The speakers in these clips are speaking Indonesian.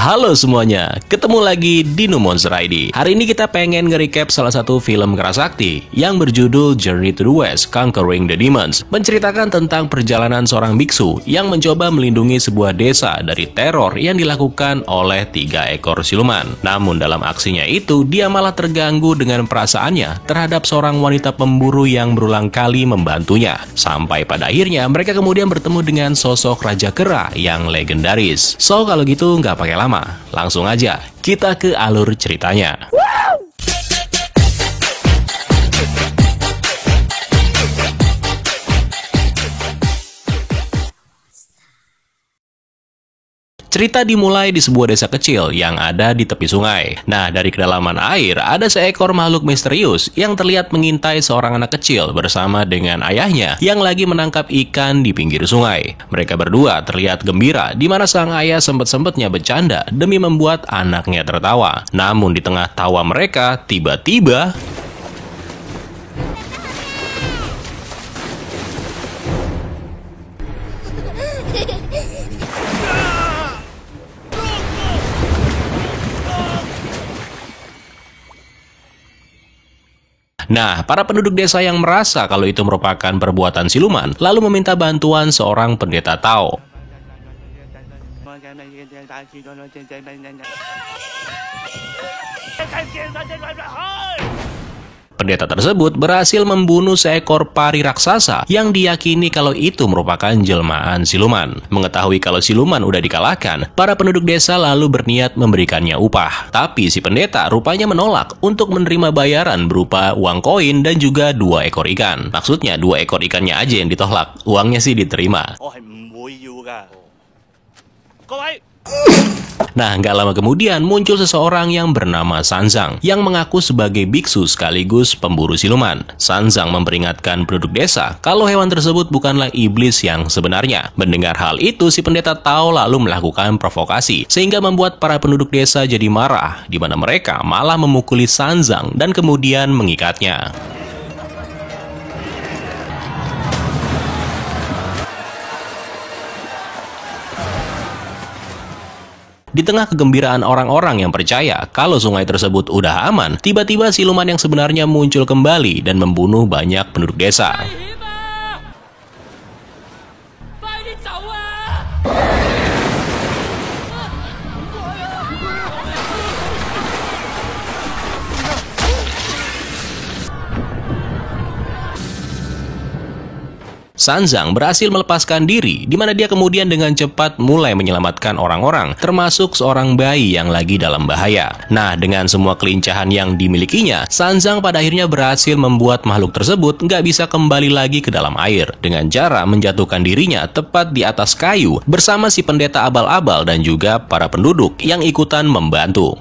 Halo semuanya, ketemu lagi di New Monster ID. Hari ini kita pengen nge-recap salah satu film kerasakti yang berjudul Journey to the West, Conquering the Demons. Menceritakan tentang perjalanan seorang biksu yang mencoba melindungi sebuah desa dari teror yang dilakukan oleh 3 ekor siluman. Namun dalam aksinya itu, dia malah terganggu dengan perasaannya terhadap seorang wanita pemburu yang berulang kali membantunya. Sampai pada akhirnya mereka kemudian bertemu dengan sosok Raja Kera yang legendaris. So kalau gitu nggak pakai lama, langsung aja kita ke alur ceritanya. Cerita dimulai di sebuah desa kecil yang ada di tepi sungai. Nah, dari kedalaman air, ada seekor makhluk misterius yang terlihat mengintai seorang anak kecil bersama dengan ayahnya yang lagi menangkap ikan di pinggir sungai. Mereka berdua terlihat gembira, di mana sang ayah sempat-sempatnya bercanda demi membuat anaknya tertawa. Namun di tengah tawa mereka, tiba-tiba Nah, para penduduk desa yang merasa kalau itu merupakan perbuatan siluman, lalu meminta bantuan seorang pendeta Tao. Pendeta tersebut berhasil membunuh seekor pari raksasa yang diyakini kalau itu merupakan jelmaan siluman. Mengetahui kalau siluman udah dikalahkan, para penduduk desa lalu berniat memberikannya upah. Tapi si pendeta rupanya menolak untuk menerima bayaran berupa uang koin dan juga 2 ekor ikan. Maksudnya 2 ekor ikannya aja yang ditolak, uangnya sih diterima. Nah, nggak lama kemudian muncul seseorang yang bernama Sanzang yang mengaku sebagai biksu sekaligus pemburu siluman. Sanzang memperingatkan penduduk desa kalau hewan tersebut bukanlah iblis yang sebenarnya. Mendengar hal itu, si pendeta Tao lalu melakukan provokasi sehingga membuat para penduduk desa jadi marah, di mana mereka malah memukuli Sanzang dan kemudian mengikatnya. Di tengah kegembiraan orang-orang yang percaya kalau sungai tersebut udah aman, tiba-tiba siluman yang sebenarnya muncul kembali dan membunuh banyak penduduk desa. Sanzang berhasil melepaskan diri, di mana dia kemudian dengan cepat mulai menyelamatkan orang-orang, termasuk seorang bayi yang lagi dalam bahaya. Nah, dengan semua kelincahan yang dimilikinya, Sanzang pada akhirnya berhasil membuat makhluk tersebut nggak bisa kembali lagi ke dalam air, dengan cara menjatuhkan dirinya tepat di atas kayu bersama si pendeta abal-abal dan juga para penduduk yang ikutan membantu.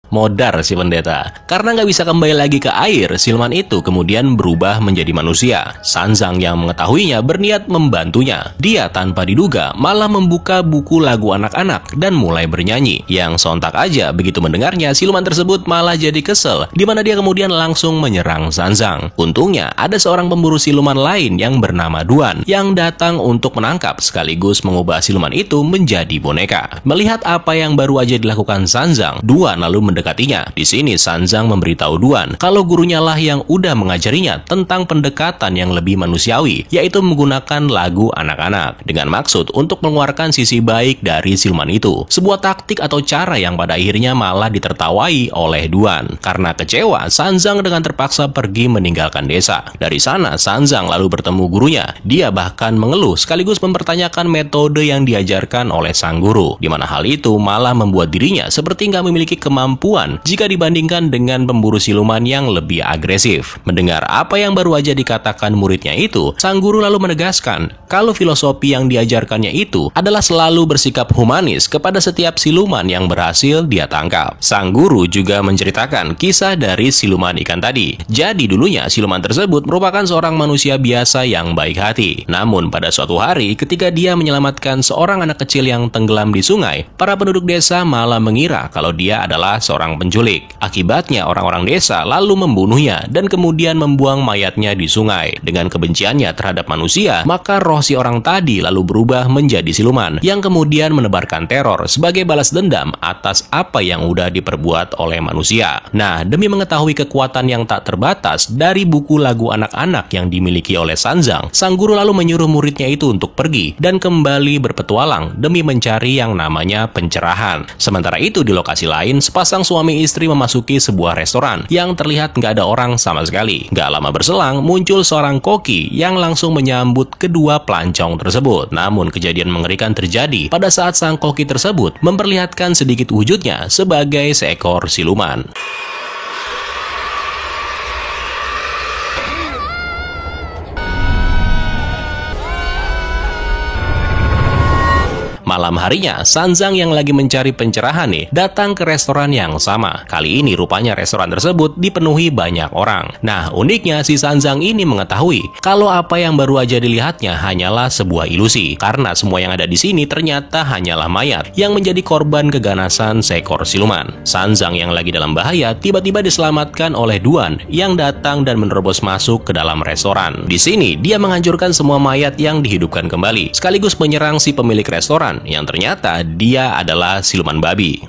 Modar si pendeta. Karena nggak bisa kembali lagi ke air, siluman itu kemudian berubah menjadi manusia. Sanzang yang mengetahuinya berniat membantunya. Dia tanpa diduga malah membuka buku lagu anak-anak dan mulai bernyanyi. Yang sontak aja begitu mendengarnya, siluman tersebut malah jadi kesel, di mana dia kemudian langsung menyerang Sanzang. Untungnya ada seorang pemburu siluman lain yang bernama Duan yang datang untuk menangkap sekaligus mengubah siluman itu menjadi boneka. Melihat apa yang baru aja dilakukan Sanzang, Duan lalu mendekatinya. Di sini Sanzang memberitahu Duan kalau gurunya lah yang udah mengajarinya tentang pendekatan yang lebih manusiawi, yaitu menggunakan lagu anak-anak dengan maksud untuk mengeluarkan sisi baik dari siluman itu. Sebuah taktik atau cara yang pada akhirnya malah ditertawai oleh Duan. Karena kecewa, Sanzang dengan terpaksa pergi meninggalkan desa. Dari sana Sanzang lalu bertemu gurunya. Dia bahkan mengeluh sekaligus mempertanyakan metode yang diajarkan oleh sang guru, di mana hal itu malah membuat dirinya seperti nggak memiliki kemampuan jika dibandingkan dengan pemburu siluman yang lebih agresif. Mendengar apa yang baru aja dikatakan muridnya itu, sang guru lalu menegaskan kalau filosofi yang diajarkannya itu adalah selalu bersikap humanis kepada setiap siluman yang berhasil dia tangkap. Sang guru juga menceritakan kisah dari siluman ikan tadi. Jadi dulunya siluman tersebut merupakan seorang manusia biasa yang baik hati. Namun pada suatu hari ketika dia menyelamatkan seorang anak kecil yang tenggelam di sungai, para penduduk desa malah mengira kalau dia adalah seorang seorang penculik. Akibatnya orang-orang desa lalu membunuhnya dan kemudian membuang mayatnya di sungai. Dengan kebenciannya terhadap manusia, maka roh si orang tadi lalu berubah menjadi siluman yang kemudian menebarkan teror sebagai balas dendam atas apa yang udah diperbuat oleh manusia. Nah, demi mengetahui kekuatan yang tak terbatas dari buku lagu anak-anak yang dimiliki oleh Sanzang, sang guru lalu menyuruh muridnya itu untuk pergi dan kembali berpetualang demi mencari yang namanya pencerahan. Sementara itu di lokasi lain, sepasang suami istri memasuki sebuah restoran yang terlihat nggak ada orang sama sekali. Nggak lama berselang, muncul seorang koki yang langsung menyambut kedua pelancong tersebut. Namun kejadian mengerikan terjadi pada saat sang koki tersebut memperlihatkan sedikit wujudnya sebagai seekor siluman. Malam harinya, Sanzang yang lagi mencari pencerahan nih, datang ke restoran yang sama. Kali ini rupanya restoran tersebut dipenuhi banyak orang. Nah, uniknya si Sanzang ini mengetahui kalau apa yang baru aja dilihatnya hanyalah sebuah ilusi. Karena semua yang ada di sini ternyata hanyalah mayat yang menjadi korban keganasan seekor siluman. Sanzang yang lagi dalam bahaya tiba-tiba diselamatkan oleh Duan yang datang dan menerobos masuk ke dalam restoran. Di sini, dia menghancurkan semua mayat yang dihidupkan kembali, sekaligus menyerang si pemilik restoran yang ternyata dia adalah siluman babi.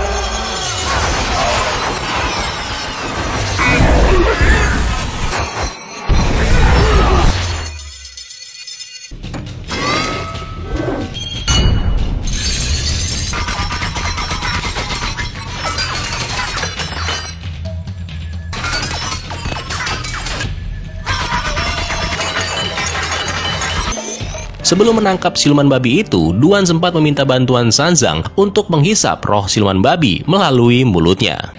Sebelum menangkap siluman babi itu, Duan sempat meminta bantuan Sanzang untuk menghisap roh siluman babi melalui mulutnya.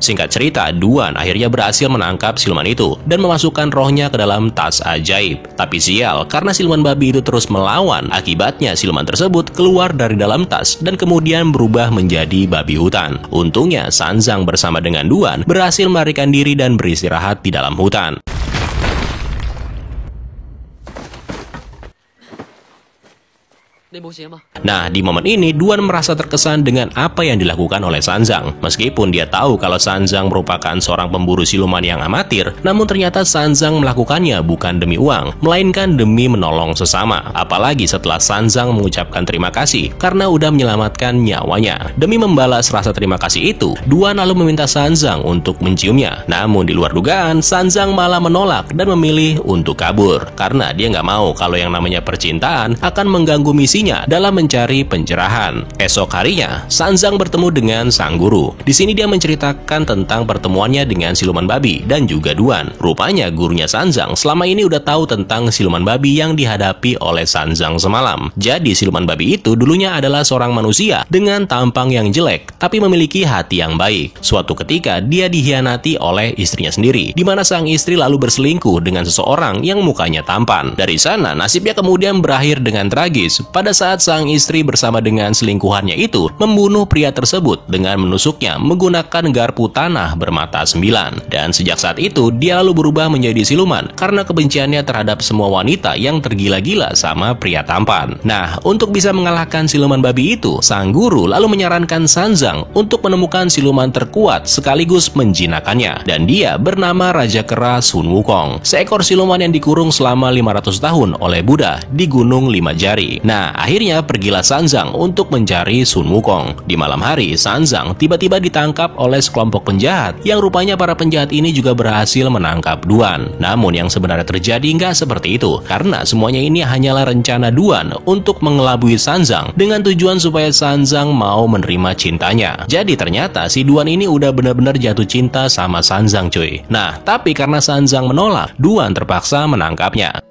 Singkat cerita, Duan akhirnya berhasil menangkap siluman itu dan memasukkan rohnya ke dalam tas ajaib. Tapi sial, karena siluman babi itu terus melawan, akibatnya siluman tersebut keluar dari dalam tas dan kemudian berubah menjadi babi hutan. Untungnya, Sanzang bersama dengan Duan berhasil melarikan diri dan beristirahat di dalam hutan. Nah, di momen ini, Duan merasa terkesan dengan apa yang dilakukan oleh Sanzang. Meskipun dia tahu kalau Sanzang merupakan seorang pemburu siluman yang amatir, namun ternyata Sanzang melakukannya bukan demi uang, melainkan demi menolong sesama. Apalagi setelah Sanzang mengucapkan terima kasih karena udah menyelamatkan nyawanya. Demi membalas rasa terima kasih itu, Duan lalu meminta Sanzang untuk menciumnya. Namun di luar dugaan, Sanzang malah menolak dan memilih untuk kabur. Karena dia nggak mau kalau yang namanya percintaan akan mengganggu misinya dalam mencari pencerahan. Esok harinya, Sanzang bertemu dengan sang guru. Di sini dia menceritakan tentang pertemuannya dengan siluman babi dan juga Duan. Rupanya gurunya Sanzang selama ini udah tahu tentang siluman babi yang dihadapi oleh Sanzang semalam. Jadi siluman babi itu dulunya adalah seorang manusia dengan tampang yang jelek, tapi memiliki hati yang baik. Suatu ketika dia dihianati oleh istrinya sendiri, di mana sang istri lalu berselingkuh dengan seseorang yang mukanya tampan. Dari sana nasibnya kemudian berakhir dengan tragis pada saat sang istri bersama dengan selingkuhannya itu membunuh pria tersebut dengan menusuknya menggunakan garpu tanah bermata 9. Dan sejak saat itu dia lalu berubah menjadi siluman karena kebenciannya terhadap semua wanita yang tergila-gila sama pria tampan. Nah, untuk bisa mengalahkan siluman babi itu, sang guru lalu menyarankan Sanzang untuk menemukan siluman terkuat sekaligus menjinakkannya. Dan dia bernama Raja Kera Sun Wukong, seekor siluman yang dikurung selama 500 tahun oleh Buddha di Gunung Lima Jari. Nah, akhirnya pergilah Sanzang untuk mencari Sun Wukong. Di malam hari, Sanzang tiba-tiba ditangkap oleh sekelompok penjahat yang rupanya para penjahat ini juga berhasil menangkap Duan. Namun yang sebenarnya terjadi nggak seperti itu, karena semuanya ini hanyalah rencana Duan untuk mengelabui Sanzang dengan tujuan supaya Sanzang mau menerima cintanya. Jadi ternyata si Duan ini udah benar-benar jatuh cinta sama Sanzang cuy. Nah, tapi karena Sanzang menolak, Duan terpaksa menangkapnya.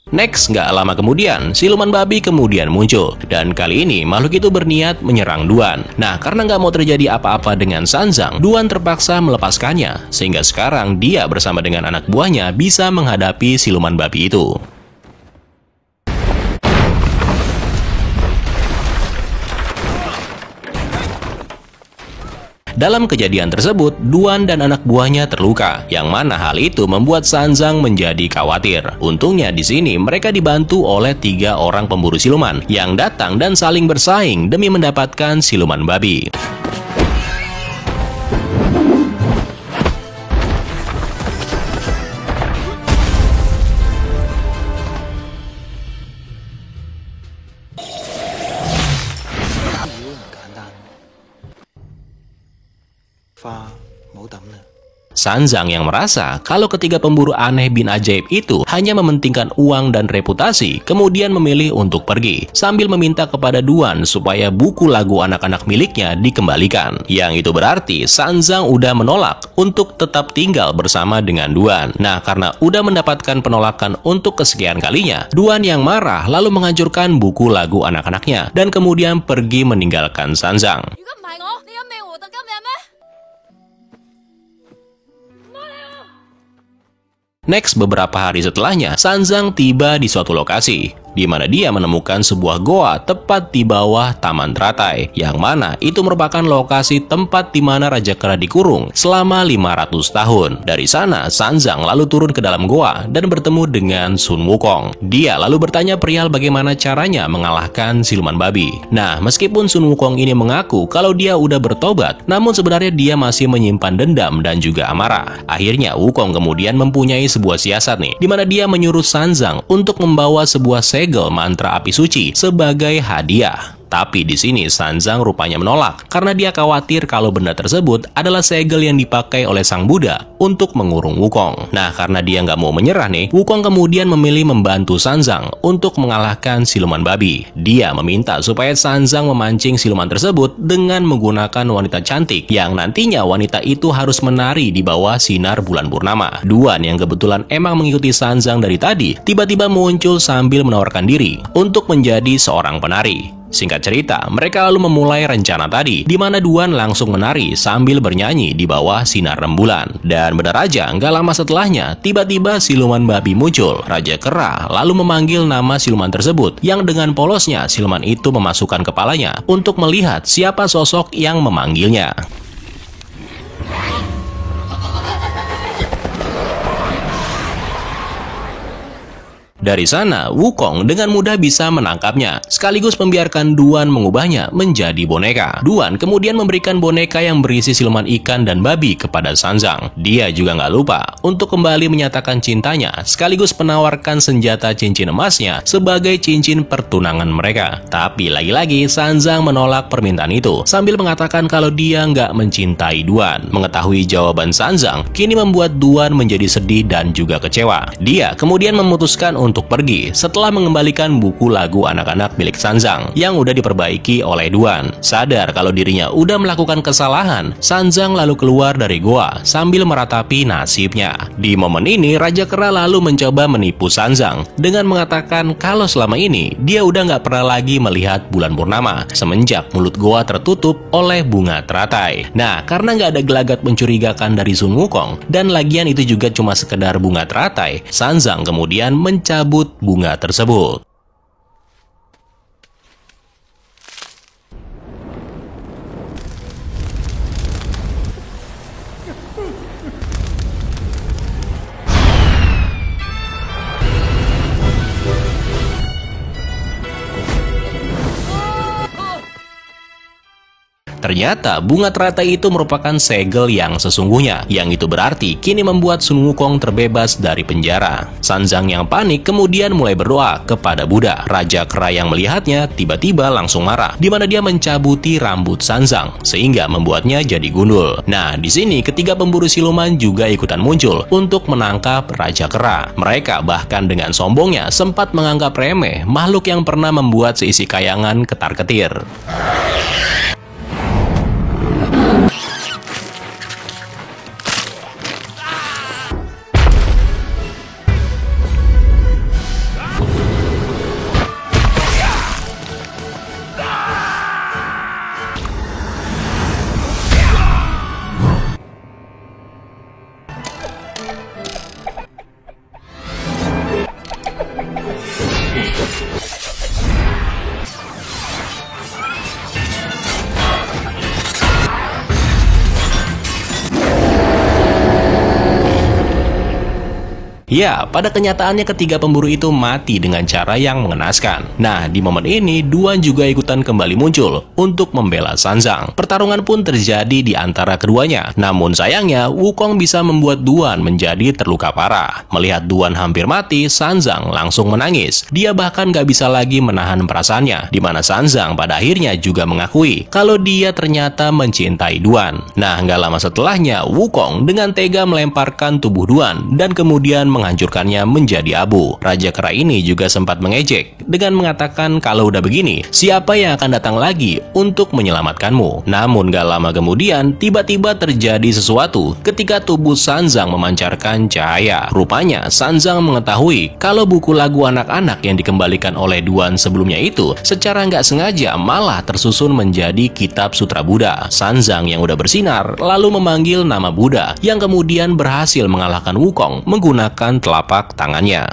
Next, nggak lama kemudian, siluman babi kemudian muncul. Dan kali ini, makhluk itu berniat menyerang Duan. Nah, karena nggak mau terjadi apa-apa dengan Sanzang, Duan terpaksa melepaskannya. Sehingga sekarang, dia bersama dengan anak buahnya bisa menghadapi siluman babi itu. Dalam kejadian tersebut, Duan dan anak buahnya terluka, yang mana hal itu membuat Sanzang menjadi khawatir. Untungnya di sini mereka dibantu oleh 3 orang pemburu siluman yang datang dan saling bersaing demi mendapatkan siluman babi. Sanzang yang merasa kalau ketiga pemburu aneh bin ajaib itu hanya mementingkan uang dan reputasi, kemudian memilih untuk pergi, sambil meminta kepada Duan supaya buku lagu anak-anak miliknya dikembalikan. Yang itu berarti Sanzang udah menolak untuk tetap tinggal bersama dengan Duan. Nah, karena udah mendapatkan penolakan untuk kesekian kalinya, Duan yang marah lalu menghancurkan buku lagu anak-anaknya dan kemudian pergi meninggalkan Sanzang. Next, beberapa hari setelahnya, Sanzang tiba di suatu lokasi, di mana dia menemukan sebuah goa tepat di bawah Taman Teratai, yang mana itu merupakan lokasi tempat di mana Raja Kera dikurung selama 500 tahun. Dari sana, Sanzang lalu turun ke dalam goa dan bertemu dengan Sun Wukong. Dia lalu bertanya perihal bagaimana caranya mengalahkan siluman babi. Nah, meskipun Sun Wukong ini mengaku kalau dia udah bertobat, namun sebenarnya dia masih menyimpan dendam dan juga amarah. Akhirnya, Wukong kemudian mempunyai sebuah siasat nih, di mana dia menyuruh Sanzang untuk membawa sebuah segel mantra api suci sebagai hadiah. Tapi di sini Sanzang rupanya menolak karena dia khawatir kalau benda tersebut adalah segel yang dipakai oleh Sang Buddha untuk mengurung Wukong. Nah, karena dia nggak mau menyerah nih, Wukong kemudian memilih membantu Sanzang untuk mengalahkan siluman babi. Dia meminta supaya Sanzang memancing siluman tersebut dengan menggunakan wanita cantik yang nantinya wanita itu harus menari di bawah sinar bulan purnama. Duan yang kebetulan emang mengikuti Sanzang dari tadi, tiba-tiba muncul sambil menawarkan diri untuk menjadi seorang penari. Singkat cerita, mereka lalu memulai rencana tadi, di mana Duan langsung menari sambil bernyanyi di bawah sinar rembulan. Dan benar aja, nggak lama setelahnya, tiba-tiba siluman babi muncul. Raja Kera lalu memanggil nama siluman tersebut, yang dengan polosnya siluman itu memasukkan kepalanya untuk melihat siapa sosok yang memanggilnya. Dari sana, Wukong dengan mudah bisa menangkapnya, sekaligus membiarkan Duan mengubahnya menjadi boneka. Duan kemudian memberikan boneka yang berisi siluman ikan dan babi kepada Sanzang. Dia juga nggak lupa untuk kembali menyatakan cintanya, sekaligus menawarkan senjata cincin emasnya sebagai cincin pertunangan mereka. Tapi lagi-lagi Sanzang menolak permintaan itu, sambil mengatakan kalau dia nggak mencintai Duan. Mengetahui jawaban Sanzang, kini membuat Duan menjadi sedih dan juga kecewa. Dia kemudian memutuskan untuk pergi setelah mengembalikan buku lagu anak-anak milik Sanzang yang udah diperbaiki oleh Duan. Sadar kalau dirinya udah melakukan kesalahan, Sanzang lalu keluar dari goa sambil meratapi nasibnya. Di momen ini, Raja Kera lalu mencoba menipu Sanzang dengan mengatakan kalau selama ini dia udah nggak pernah lagi melihat bulan purnama semenjak mulut goa tertutup oleh bunga teratai. Nah, karena nggak ada gelagat mencurigakan dari Sun Wukong, dan lagian itu juga cuma sekedar bunga teratai, Sanzang kemudian mencabut bunga tersebut. Ternyata bunga teratai itu merupakan segel yang sesungguhnya, yang itu berarti kini membuat Sun Wukong terbebas dari penjara. Sanzang yang panik kemudian mulai berdoa kepada Buddha. Raja Kera yang melihatnya tiba-tiba langsung marah, di mana dia mencabuti rambut Sanzang sehingga membuatnya jadi gundul. Nah, di sini ketiga pemburu siluman juga ikutan muncul untuk menangkap Raja Kera. Mereka bahkan dengan sombongnya sempat menganggap remeh makhluk yang pernah membuat seisi kayangan ketar-ketir. Ya, pada kenyataannya ketiga pemburu itu mati dengan cara yang mengenaskan. Nah, di momen ini, Duan juga ikutan kembali muncul untuk membela Sanzang. Pertarungan pun terjadi di antara keduanya. Namun sayangnya, Wukong bisa membuat Duan menjadi terluka parah. Melihat Duan hampir mati, Sanzang langsung menangis. Dia bahkan gak bisa lagi menahan perasaannya, di mana Sanzang pada akhirnya juga mengakui kalau dia ternyata mencintai Duan. Nah, gak lama setelahnya, Wukong dengan tega melemparkan tubuh Duan dan kemudian menghancurkannya menjadi abu. Raja Kera ini juga sempat mengejek dengan mengatakan kalau udah begini, siapa yang akan datang lagi untuk menyelamatkanmu? Namun gak lama kemudian, tiba-tiba terjadi sesuatu ketika tubuh Sanzang memancarkan cahaya. Rupanya, Sanzang mengetahui kalau buku lagu anak-anak yang dikembalikan oleh Duan sebelumnya itu secara nggak sengaja malah tersusun menjadi kitab sutra Buddha. Sanzang yang udah bersinar lalu memanggil nama Buddha yang kemudian berhasil mengalahkan Wukong menggunakan telapak tangannya.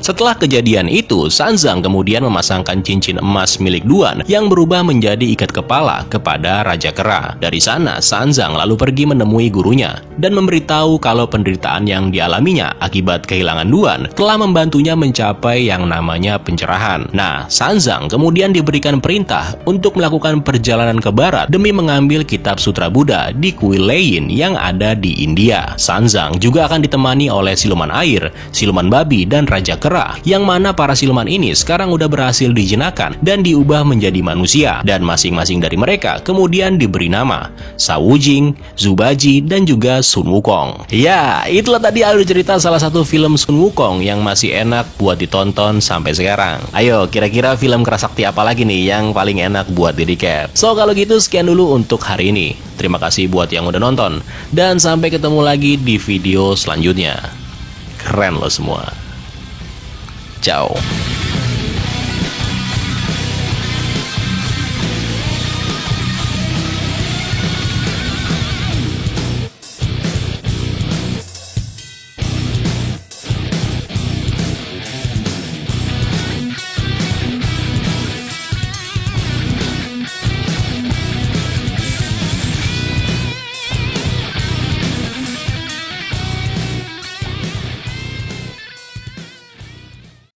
Setelah kejadian itu, Sanzang kemudian memasangkan cincin emas milik Duan yang berubah menjadi ikat kepala kepada Raja Kera. Dari sana, Sanzang lalu pergi menemui gurunya dan memberitahu kalau penderitaan yang dialaminya akibat kehilangan Duan telah membantunya mencapai yang namanya pencerahan. Nah, Sanzang kemudian diberikan perintah untuk melakukan perjalanan ke barat demi mengambil kitab sutra Buddha di kuil Leyin yang ada di India. Sanzang juga akan ditemani oleh siluman air, siluman babi, dan Raja Kera, yang mana para siluman ini sekarang udah berhasil dijinakan dan diubah menjadi manusia, dan masing-masing dari mereka kemudian diberi nama Shao Wujing, Zubaji, dan juga Sun Wukong. Ya, itulah tadi alur cerita salah satu film Sun Wukong yang masih enak buat ditonton sampai sekarang. Ayo, kira-kira film kerasakti apa lagi nih yang paling enak buat di recap? So, kalau gitu sekian dulu untuk hari ini. Terima kasih buat yang udah nonton, dan sampai ketemu lagi di video selanjutnya. Keren lo semua. Ciao.